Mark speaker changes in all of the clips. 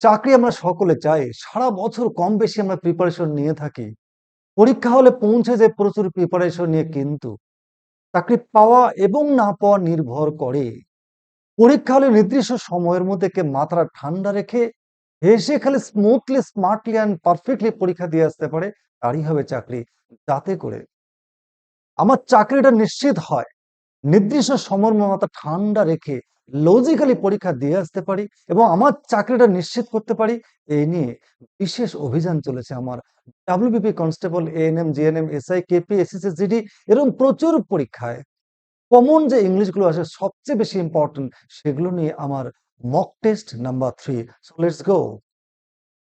Speaker 1: চাকরি আমরা সকলে চাই, সারা বছর কম বেশি আমরা প্রিপারেশন নিয়ে থাকি। পরীক্ষা হলে পৌঁছে যায় প্রচুর প্রিপারেশন নিয়ে, কিন্তু চাকরি পাওয়া এবং না পাওয়া নির্ভর করে পরীক্ষা হলে নির্দিষ্ট সময়ের মধ্যে কে মাথাটা ঠান্ডা রেখে হেসে খালি স্মুথলি স্মার্টলি অ্যান্ড পারফেক্টলি পরীক্ষা দিয়ে আসতে পারে, তারই হবে চাকরি। যাতে করে আমার চাকরিটা নিশ্চিত হয়, নির্দিষ্ট সময়ের মাথা ঠান্ডা রেখে লজিক্যালি পরীক্ষা দিয়ে আসতে পারি এবং আমার চাকরিটা নিশ্চিত করতে পারি। এই নিয়ে বিশেষ অভিযান চলেছে আমার। WBP constable, ANM, GNM, SI, KP, SSC, GD, এরকম প্রচুর পরীক্ষায় কমন যে ইংলিশগুলো আসে সবচেয়ে বেশি ইম্পর্টেন্ট, সেগুলো নিয়ে আমার mock test number 3। So let's go.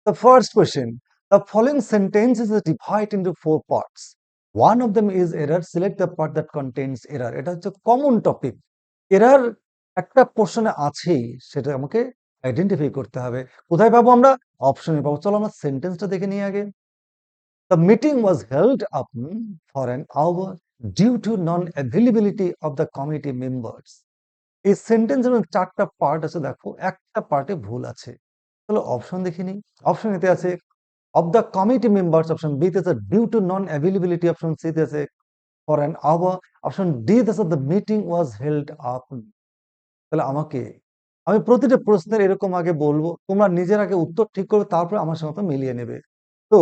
Speaker 1: The first question. The following sentence is divided into 4 parts. One of them is error. Select the part that contains error. এটা হচ্ছে কমন টপিক। এরার একটা পোর্শনে আছেই, সেটা আমাকে identify করতে হবে। কোথায় পাবো আমরা? অপশনে পাবো। চলো আমরা সেন্টেন্সটা দেখে নিই আগে। The meeting was held up for an hour due to non-availability of the committee members. এই সেন্টেন্স এবং 4টা পার্ট আছে, দেখো একটা পার্টে ভুল আছে। চলো অপশন দেখে নিই। অপশন এতে আছে of the committee members, option B তে আছে due to non availability, option C তে আছে for an hour, option D তে আছে the meeting was held up। তাহলে আমি প্রতিটা প্রশ্নের এরকম আগে বলবো, তোমরা নিজের আগে উত্তর ঠিক করবে, তারপরে আমার সঙ্গে মিলিয়ে নেবে। তো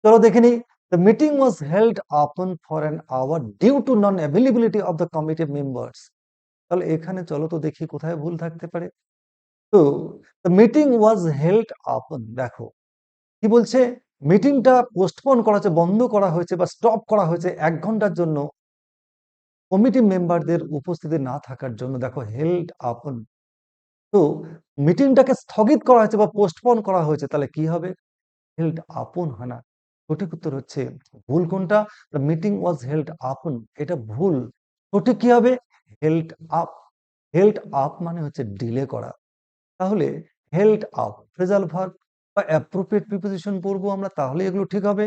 Speaker 1: চলো দেখে নিই। The meeting was held open for an hour due to non availability of the committee members। তাহলে এখানে চলো তো দেখি কোথায় ভুল থাকতে পারে। তো the meeting was held open, দেখো কি বলছে, মিটিংটা পোস্টপোন করা হয়েছে, বন্ধ করা হয়েছে বা স্টপ করা হয়েছে 1 ঘন্টার জন্য কমিটি মেম্বারদের উপস্থিতি না থাকার জন্য। দেখো হেল্ড আপন, তো মিটিংটাকে স্থগিত করা হয়েছে বা পোস্টপোন করা হয়েছে, তাহলে কি হবে? হেল্ড আপন হয় না। সঠিক উত্তর হচ্ছে ভুল কোনটা? দ্য মিটিং ওয়াজ হেল্ড আপন, এটা ভুল। সঠিক কি হবে? Held up. হেল্ড আপ মানে হচ্ছে ডিলে করা। তাহলে হেল্ড আপ ফ্রেজাল ভার্ব বা অ্যাপ্রোপ্রিয়েট প্রিপোজিশন পড়বো আমরা, তাহলে এগুলো ঠিক হবে।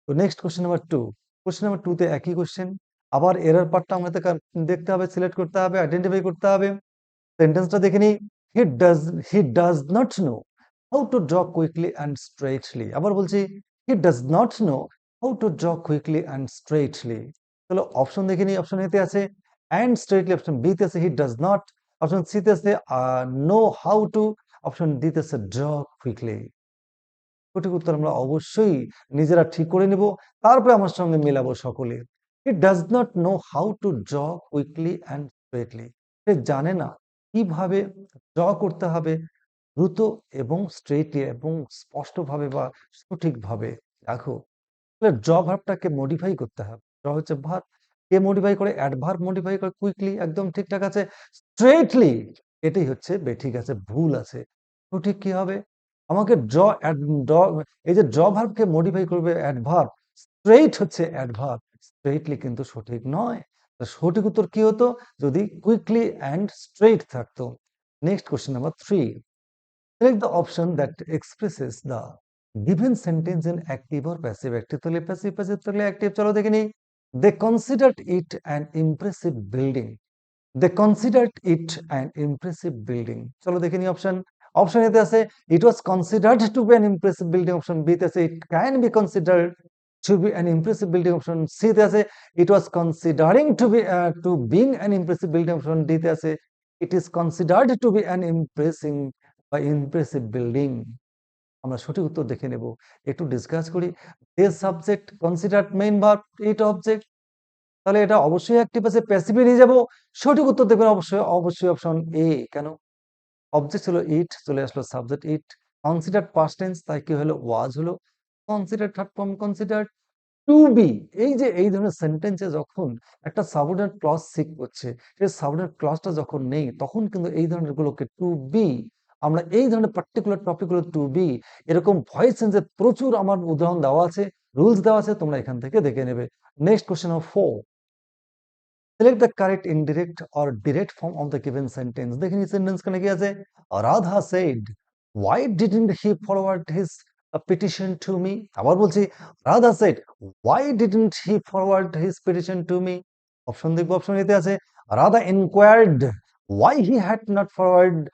Speaker 1: তো next question number 2। Question number 2 তে একই কোশ্চেন, আবার এরর পার্টটা আমাদের দেখতে হবে, সিলেক্ট করতে হবে, আইডেন্টিফাই করতে হবে। সেন্টেন্সটা দেখে নিই। He does he does not know how to draw quickly and straightly. আবার বলছি, he does not know how to draw quickly and straightly. তাহলে অপশন দেখে নিই। অপশন এতে আছে অ্যান্ড স্ট্রেটলি, অপশন বি তে আছে he does not, option C তে আছে know how to, option D তে আছে ড্র কুইকলি। সঠিক উত্তর আমরা অবশ্যই নিজেরা ঠিক করে নেব, তারপরে আমার সঙ্গে মেলাবো সকলে। It does not know how to draw quickly and straightly. সে জানে না কিভাবে ড্র করতে হবে দ্রুত এবং স্ট্রেটলি এবং স্পষ্টভাবে বা সঠিকভাবে। দেখো, ড্র ভার্বটাকে মডিফাই করতে হবে। ড্র হচ্ছে ভার্ব, কে মডিফাই করে? অ্যাডভার্ব মডিফাই করে কুইকলি, একদম ঠিকঠাক আছে। স্ট্রেটলি এটাই হচ্ছে বেঠিক আছে, ভুল আছে। সঠিক কি হবে? আমাকে ড্র, এই যে ড্র ভার্বকে মডিফাই করবে অ্যাডভার্ব, স্ট্রেইট হচ্ছে অ্যাডভার্ব, স্ট্রেটলি কিন্তু সঠিক নয়। সঠিক উত্তর কি হতো? যদি কুইকলি অ্যান্ড স্ট্রেইট থাকতো। Next question number 3। Select the option that expresses the given sentence in active or passive. Active থাকলে passive, passive থাকলে active। চলো দেখে নিই। They considered it an impressive building. They considered it an impressive building. চলো দেখে নিই option. Option এতে আছে it was considered to be an impressive building, option B তে আছে it can be considered to be an impressive building, option C তে আছে it was considering to being an impressive building, option D তে আছে it is considered to be an impressive বা impressive building. আমরা সঠিক উত্তর দেখে নেব। একটু ডিসকাস করি। They subject, considered main verb, it object. তাহলে এটা অবশ্যই অ্যাক্টিভ আছে, প্যাসিভে নিয়ে যাব। সঠিক উত্তর দেখবেন অবশ্যই অপশন এ। কেন? অবজেক্ট ছিল ইট, চলে আসলো subject it. Considered past tense, তাই কি হলো? ওয়াজ হলো। Considered third form, considered to be. এই যে এই ধরনের সেন্টেন্সে যখন একটা সাবঅর্ডিনেট ক্লজ সিক করছে, সেই সাবঅর্ডিনেট ক্লজটা যখন নেই, তখন কিন্তু এই ধরনের গুলোকে টু বি, আমরা এই ধরনের পার্টিকুলার টপিক গুলো টু বি, এরকম ভয়েস চেঞ্জে প্রচুর আমার উদাহরণ দেওয়া আছে, রুলস দেওয়া আছে, তোমরা এখান থেকে দেখে নেবে। Next question number 4। Select the correct indirect or direct form of the given sentence. দেখে নি সেন্টেন্স খানে কি আছে? Radha said, why didn't he forward his petition to me? আবার বলছি, Radha said, why didn't he forward his petition to me? Option দেখবো। Option এতে আছে Radha inquired why he had not forwarded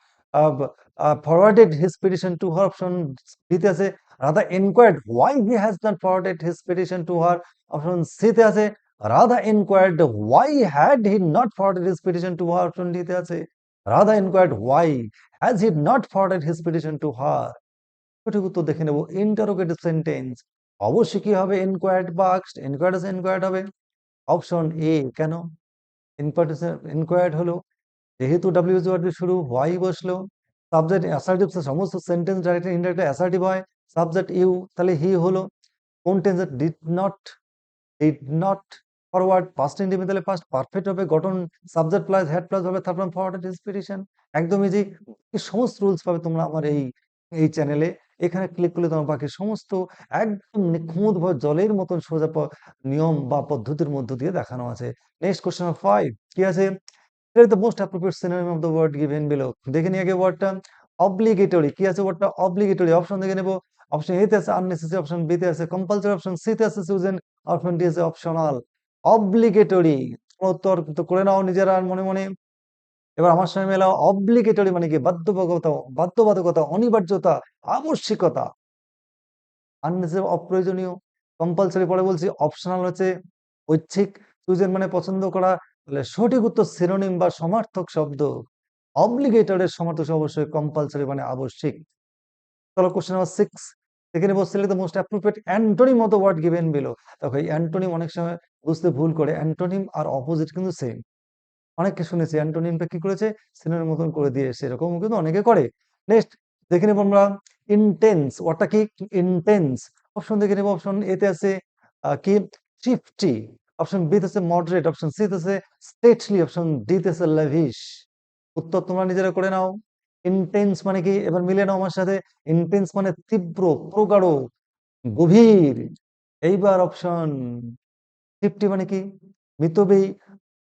Speaker 1: forwarded his petition to her, option B তে আছে Radha inquired why he has not forwarded his petition to her, option C তে আছে Radha inquired why had he not forwarded his petition to her, option D তে আছে Radha inquired why has he not forwarded his petition to her। সঠিক উত্তর দেখে নেব। Interrogative sentence অবশ্যই কি হবে, ইনকোয়ার্ড বা আস্কড। ইনকোয়ার্ড আছে ইনকোয়ার্ড হবে অপশন এ। কেন ইনকোয়ার্ড হলো যেহেতু ডাব্লিউএস ওয়ার্ড দিয়ে শুরু, হোয়াই বসলো, সাবজেক্ট অ্যাসার্টিভ, সমস্ত সেন্টেন্স ডাইরেক্ট ইনডাইরেক্ট অ্যাসার্টিভ হয়, সাবজেক্ট ইউ, তাহলে হি হলো। কোন টেন্সে did not forward, past independent, তাহলে পাস্ট পারফেক্ট হবে, গঠন সাবজেক্ট প্লাস হেড প্লাস হবে, তারপর ফরওয়ার্ডেড ইন্সপিরেশন। একদম ইজি। সমস্ত রুলস পাবে তোমরা আমার এই চ্যানেলে। এখানে ক্লিক করলে তোমার বাকি সমস্ত একদম নিখুঁতভাবে জলের মতন সোজা নিয়ম বা পদ্ধতির মধ্য দিয়ে দেখানো আছে। নেক্সট কোশ্চেন 5 কি আছে, Select the most appropriate synonym of the word given below। দেখে নিয়ে আগে ওয়ার্ডটা অব্লিগেটরি। কি আছে ওয়ার্ডটা অব্লিগেটরি? অপশন দেখে নেব। অপশন এ তে আছে আননেসেসারি, অপশন বি তে আছে কম্পালসরি, অপশন সি তে আছে চুজেন, অপশন ডি আছে অপশনাল। অব্লিগেটরি উত্তর তো করে নাও নিজেরা আর মনে মনে। এবার আমার সঙ্গে মেলাও। অব্লিগেটরি মানে কি? বাধ্যবাধকতা, বাধ্যবাধকতা, অনিবার্যতা, আবশ্যিকতা। আননেসেসারি অপ্রয়োজনীয়। কম্পালসরি পরে বলছি। অপশনাল হচ্ছে ঐচ্ছিক। চুজেন মানে পছন্দ করা। তাহলে সঠিক উত্তর সিনোনিম বা সমার্থক শব্দ। অব্লিগেটরের সমার্থক অবশ্যই কম্পালসরি মানে আবশ্যিক। চলো কোশ্চেন নাম্বার 6 এখানে বলছিল the most appropriate antonym of the word given below. দেখো এই অ্যান্টোনিম অনেক সময় বুঝতে ভুল করে, অ্যান্টোনিম আর অপোজিট কিন্তু সেম। অনেককে শুনেছি অ্যান্টোনিমটা কি করেছে, সিনোনিম মতন করে দিয়েছে, এরকম কিন্তু অনেকে করে। নেক্সট দেখে নেব আমরা ইন্টেন্স। ওয়ার্ডটা কি? ইন্টেন্স। অপশন দেখে নেব। অপশন এ তে আছে কি থ্রিফটি, অপশন বি তে আছে মডারেট, অপশন সি তে আছে স্টেটলি, অপশন ডি তে আছে লেভিশ। উত্তর তোমরা নিজেরা করে নাও। ইন্টেন্স মানে কি? এবার মিলে নাও আমার সাথে। ইন্টেন্স মানে তীব্র, প্রগাঢ়, গভীর। এইবার অপশন 50 মানে কি? মিতব্যয়ী।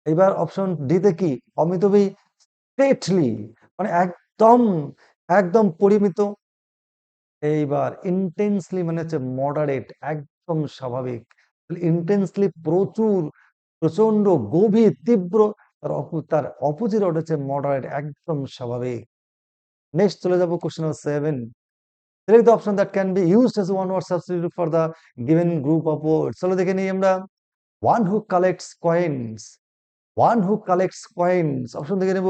Speaker 1: এবার অপশন ডি তে কি? অমিতব্যয়ী। স্টেটলি মানে একদম একদম পরিমিত। এইবার ইন্টেন্সলি মানে হচ্ছে মডারেট, একদম স্বাভাবিক। ইন্টেন্সলি প্রচুর, প্রচন্ড, গভীর, তীব্র। তার অপোজিট ওয়ার্ড হচ্ছে মডারেট, একদম স্বাভাবিক। নেক্সট চলে যাব question number 7। Select the option that can be used as one word substitute for the given group of words। চলো দেখে নিই আমরা। one who collects coins, one who collects coins। Option দেখে নেব।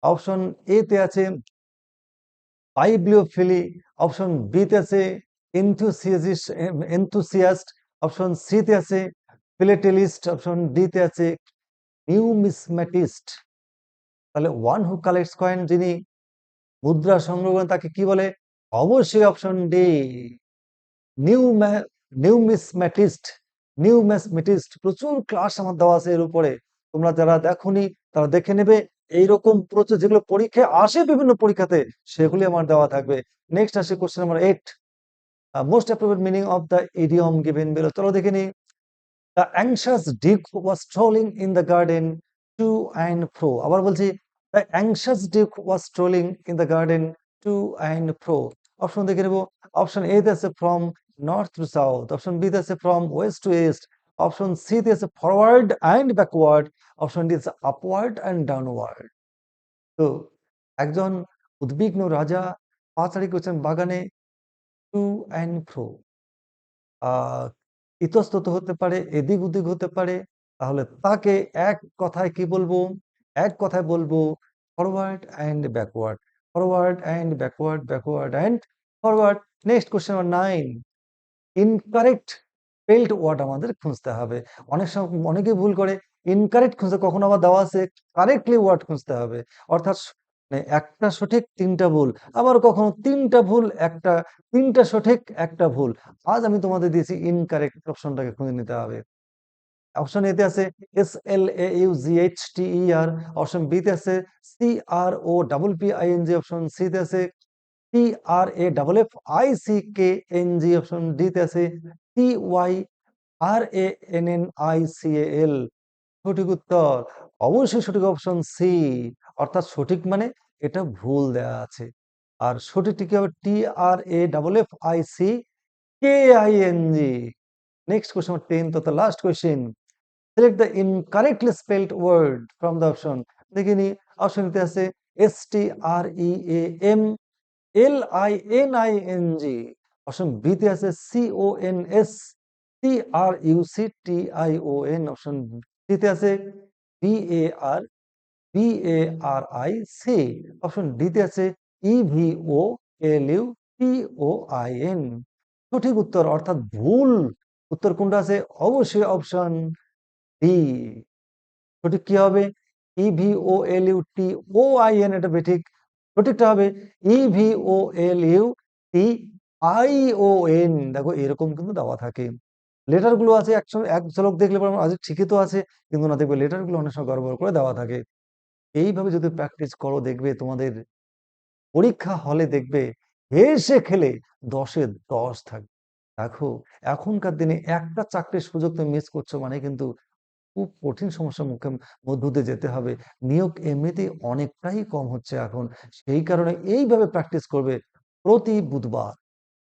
Speaker 1: অপশন এ তে আছে bibliophile, অপশন বি তে আছে enthusiast, অপশন সি তে আছে philatelist, অপশন ডি তে আছে numismatist। তাহলে ওয়ান হু কালেক্টস কয়েন, যিনি মুদ্রা সংগ্রহ করেন, তাকে কি বলে? অবশ্যই অপশন ডি, নিউমিসম্যাটিস্ট। নিউমিসম্যাটিস্ট প্রচুর ক্লাস আমার দেওয়া আছে এর উপরে, তোমরা যারা দেখোনি তারা দেখে নেবে। এইরকম প্রচুর যেগুলো পরীক্ষায় আসে বিভিন্ন পরীক্ষাতে, সেগুলি আমার দেওয়া থাকবে। নেক্সট আসে question number 8। Most appropriate meaning of the idiom given below. চলো দেখে নিই। The anxious Dick was strolling in the garden to and fro. আবার বলছি, the anxious Dick was strolling in the garden to and fro. Option দেখে নেব। Option A তে আছে from north to south, option B তে আছে from west to east, option C তে আছে forward and backward, option D আছে upward and downward. তো একজন উদ্বিগ্ন রাজা পাচারি করছেন বাগানে, টু অ্যান্ড ফ্রো। আহ ইতস্তত হতে পারে, এদিক ওদিক হতে পারে। তাহলে তাকে এক কথায় কি বলবো? এক কথায় বলবো forward and backward, forward and backward, backward and forward. Next question number 9। Incorrect spelled word আমাদের খুঁজতে হবে। অনেক সময় অনেকেই ভুল করে, ইনকারেক্ট খুঁজতে, কখনো আবার দেওয়া আছে কারেক্টলি ওয়ার্ড খুঁজতে হবে, অর্থাৎ মানে একটা সঠিক তিনটা ভুল, আবার কখনো তিনটা ভুল একটা, তিনটা সঠিক একটা ভুল। আজ আমি তোমাদের দিয়েছি ইনকারেক্ট অপশনটাকে খুঁজে নিতে হবে। অপশন এতে আছে SLAUGHTER, অপশন বি তে আছে CROPPING, অপশন সি তে আছে TRAFFICKNG, অপশন ডি তে আছে TYRANNICAL। সঠিক উত্তর অবশ্যই সঠিক অপশন সি, অর্থাৎ সঠিক মানে এটা ভুল দেয়া আছে। আর সঠিকটি কি হবে? TRAFFICKING। নেক্সট কোশ্চেন 10, তো the last question। Select the incorrectly spelled word from the option। দেখিনি। অপশন তে আছে STREAM, LINING, অপশন বি তে আছে CONSTRUCTION, অপশন সি তে আছে BARBARIC, অপশন ডি তে আছে EVOLUTOIN। সঠিক উত্তর অর্থাৎ ভুল উত্তর কোনটা আছে? অবশ্যই অপশন ডি। সঠিক কি হবে? EVOLUTOIN, এটা বেঠিক। সঠিকটা হবে EVOLUTION। দেখো এরকম কিন্তু দেওয়া থাকে, লেটার গুলো আছে একসঙ্গে এক ঝলক দেখলে পরে আজ ঠিকই তো আছে, কিন্তু না, দেখবে লেটার গুলো অনেক সময় গড়বড় করে দেওয়া থাকে। এইভাবে যদি প্র্যাকটিস করো দেখবে তোমাদের পরীক্ষা হলে দেখবে হেসে খেলে 10-এ 10 থাকবে। দেখো এখনকার দিনে একটা চাকরির সুযোগ তুমি মিস করছো মানে কিন্তু খুব কঠিন সমস্যার মধ্য দিয়ে যেতে হবে। নিয়োগ এমনিতেই অনেকটাই কম হচ্ছে এখন, সেই কারণে এইভাবে প্র্যাকটিস করবে প্রতি বুধবার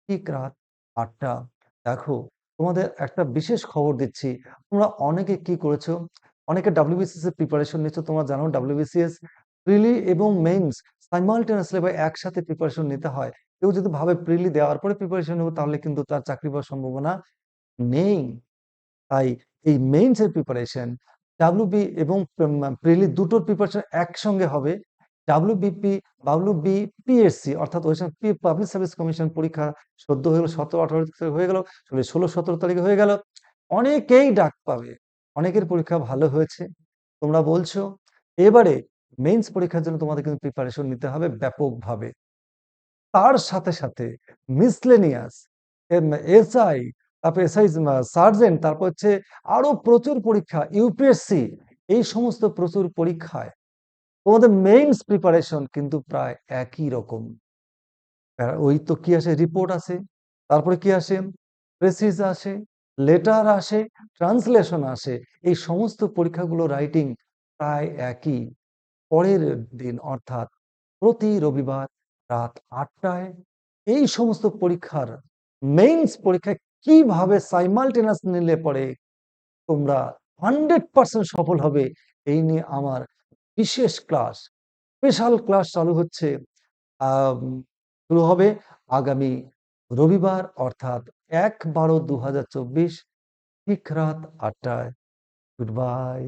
Speaker 1: ঠিক রাত 8টা। দেখো তোমাদের একটা বিশেষ খবর দিচ্ছি, তোমরা অনেকে কি করেছো, অনেকে ডাব্লিউবিসিএস এর প্রিপারেশন নিচ্ছ। তোমরা জানো ডাব্লিউবিসিএস প্রিলি এবং মেইনস সাইমালটেনিয়াসলি বা একসাথে প্রিপারেশন নিতে হয়। কেউ যদি ভাবে প্রিলি দেওয়ার পরে প্রিপারেশন নেবো তাহলে কিন্তু তার চাকরি পাওয়ার সম্ভাবনা নেই। তাই এই মেইনস এর প্রিপারেশন, ডাব্লিউবি এবং প্রিলি দুটোর প্রিপারেশন একসঙ্গে হবে। ডাব্লিউবিপি WBPSC অর্থাৎ ওই সময় পাবলিক সার্ভিস কমিশন পরীক্ষা সদ্য হয়ে গেল, 17-18 হয়ে গেল, 16-17 তারিখে হয়ে গেল। অনেকেই ডাক পাবে, অনেকের পরীক্ষা ভালো হয়েছে। তোমরা বলছো এবারে মেইনস পরীক্ষার জন্য তোমাদের কিন্তু প্রিপারেশন নিতে হবে ব্যাপকভাবে। তার সাথে সাথে মিসলেনিয়াস, এসআই, তারপর এসআই সার্জেন্ট, তারপর হচ্ছে আরো প্রচুর পরীক্ষা, ইউপিএসসি, এই সমস্ত প্রচুর পরীক্ষায় তোমাদের মেইনস প্রিপারেশন কিন্তু প্রায় একই রকম। ওই তো কি আসে, রিপোর্ট আসে, তারপরে কি আসে, প্রেসিজ আসে, লেটার আসে, ট্রান্সলেশন আসে। এই সমস্ত পরীক্ষাগুলো রাইটিং প্রায় একই। পরের দিন অর্থাৎ প্রতি রবিবার রাত 8টায় এই সমস্ত পরীক্ষার মেইনস পরীক্ষায় কিভাবে সাইমালটেনাস নিলে পরে তোমরা 100% সফল হবে, এই নিয়ে আমার বিশেষ ক্লাস, স্পেশাল ক্লাস চালু হচ্ছে। আম, শুরু হবে আগামী রবিবার অর্থাৎ 1/12/2024 ঠিক রাত 8টায়। Good bye.